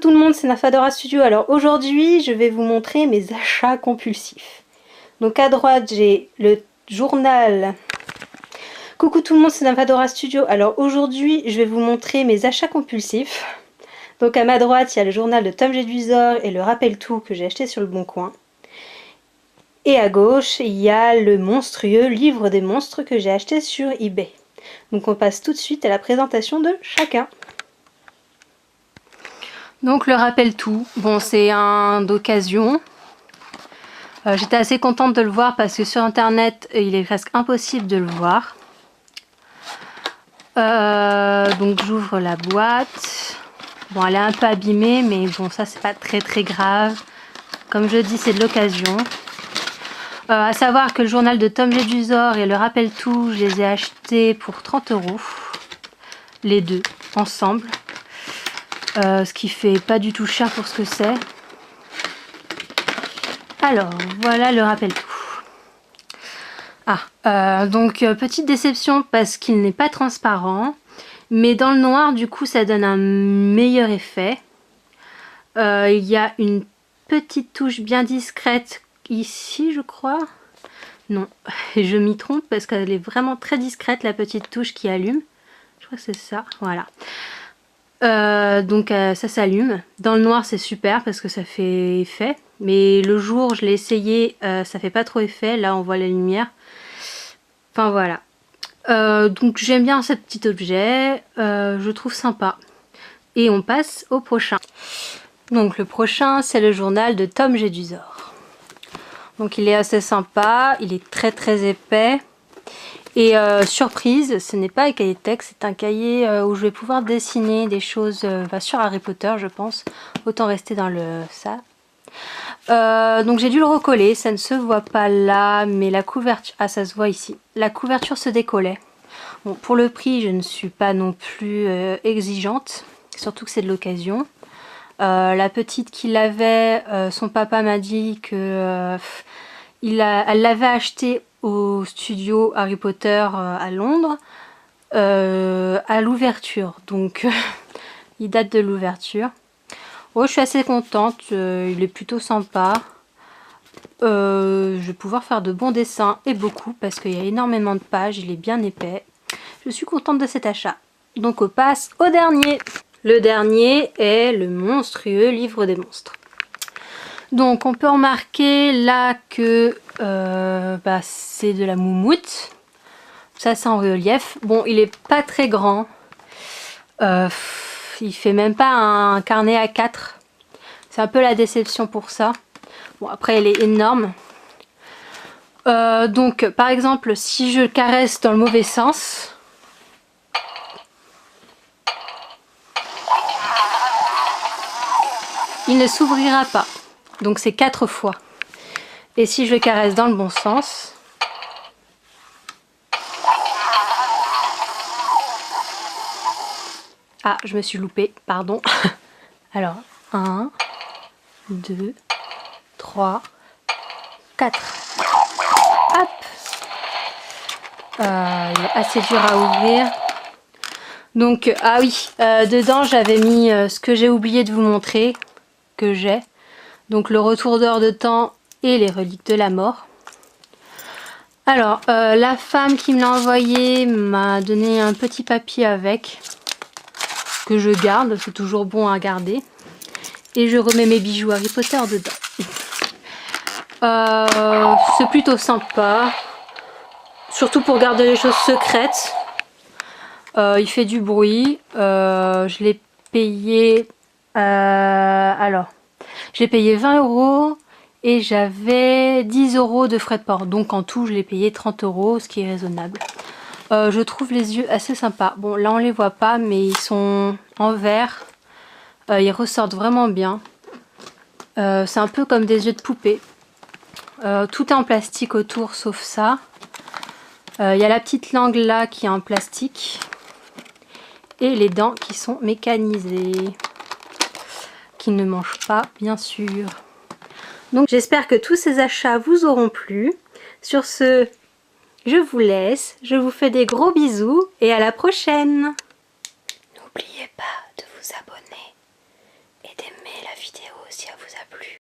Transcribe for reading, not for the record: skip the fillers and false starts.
tout le monde, c'est Nymphadora Studio. Alors aujourd'hui, je vais vous montrer mes achats compulsifs. Donc à droite, j'ai le journal. Coucou tout le monde, c'est Nymphadora Studio. Alors aujourd'hui, je vais vous montrer mes achats compulsifs. Donc à ma droite, il y a le journal de Tom Jedusor et le Rappel Tout que j'ai acheté sur le Bon Coin. Et à gauche, il y a le monstrueux livre des monstres que j'ai acheté sur eBay. Donc on passe tout de suite à la présentation de chacun. Donc le Rappel Tout, bon c'est un d'occasion. J'étais assez contente de le voir parce que sur internet il est presque impossible de le voir. Donc j'ouvre la boîte. Bon elle est un peu abîmée mais bon ça c'est pas très grave. Comme je dis c'est de l'occasion. À savoir que le journal de Tom Jedusor et le Rappel Tout, je les ai achetés pour 30 €. Les deux ensemble. Ce qui fait pas du tout cher pour ce que c'est. Alors voilà le Rappel Tout. Donc petite déception parce qu'il n'est pas transparent. Mais dans le noir du coup ça donne un meilleur effet. Il y a une petite touche bien discrète ici je crois. Non, je m'y trompe parce qu'elle est vraiment très discrète la petite touche qui allume. Je crois que c'est ça, voilà. Donc ça s'allume. Dans le noir c'est super parce que ça fait effet. Mais le jour je l'ai essayé, ça fait pas trop effet. Là on voit la lumière. Enfin voilà. Donc j'aime bien ce petit objet. Je trouve sympa. Et on passe au prochain. Donc le prochain c'est le journal de Tom Jedusor. Donc il est assez sympa. Il est très épais. Et surprise, ce n'est pas un cahier de texte, c'est un cahier où je vais pouvoir dessiner des choses sur Harry Potter je pense. Autant rester dans le ça. Donc j'ai dû le recoller, ça ne se voit pas là, mais la couverture, ah ça se voit ici. La couverture se décollait. Bon pour le prix je ne suis pas non plus exigeante, surtout que c'est de l'occasion. La petite qui l'avait, son papa m'a dit que elle l'avait acheté au studio Harry Potter à Londres à l'ouverture, donc il date de l'ouverture. Oh, je suis assez contente, il est plutôt sympa. Je vais pouvoir faire de bons dessins et beaucoup parce qu'il y a énormément de pages, il est bien épais. Je suis contente de cet achat. Donc on passe au dernier. Le dernier est le monstrueux livre des monstres. Donc on peut remarquer là que c'est de la moumoute. Ça c'est en relief. Bon il est pas très grand. Il fait même pas un carnet A4. C'est un peu la déception pour ça. Bon après elle est énorme. Donc par exemple si je caresse dans le mauvais sens. Il ne s'ouvrira pas. Donc c'est 4 fois. Et si je caresse dans le bon sens, ah, je me suis loupée, pardon. Alors, 1, 2, 3, 4. Hop. Il est assez dur à ouvrir. Donc, ah oui, dedans j'avais mis ce que j'ai oublié de vous montrer, que j'ai. Donc le retour d'heure de temps et les reliques de la mort. Alors la femme qui me l'a envoyé m'a donné un petit papier avec que je garde, c'est toujours bon à garder. Et je remets mes bijoux Harry Potter dedans. C'est plutôt sympa, surtout pour garder les choses secrètes. Il fait du bruit. Je l'ai payé j'ai payé 20 € et j'avais 10 € de frais de port. Donc en tout, je l'ai payé 30 €, ce qui est raisonnable. Je trouve les yeux assez sympas. Bon, là on les voit pas, mais ils sont en verre. Ils ressortent vraiment bien. C'est un peu comme des yeux de poupée. Tout est en plastique autour, sauf ça. Il y a la petite langue là qui est en plastique. Et les dents qui sont mécanisées. Qui ne mange pas bien sûr. Donc j'espère que tous ces achats vous auront plu. Sur ce, je vous laisse, je vous fais des gros bisous et à la prochaine. N'oubliez pas de vous abonner et d'aimer. si elle vous a plu.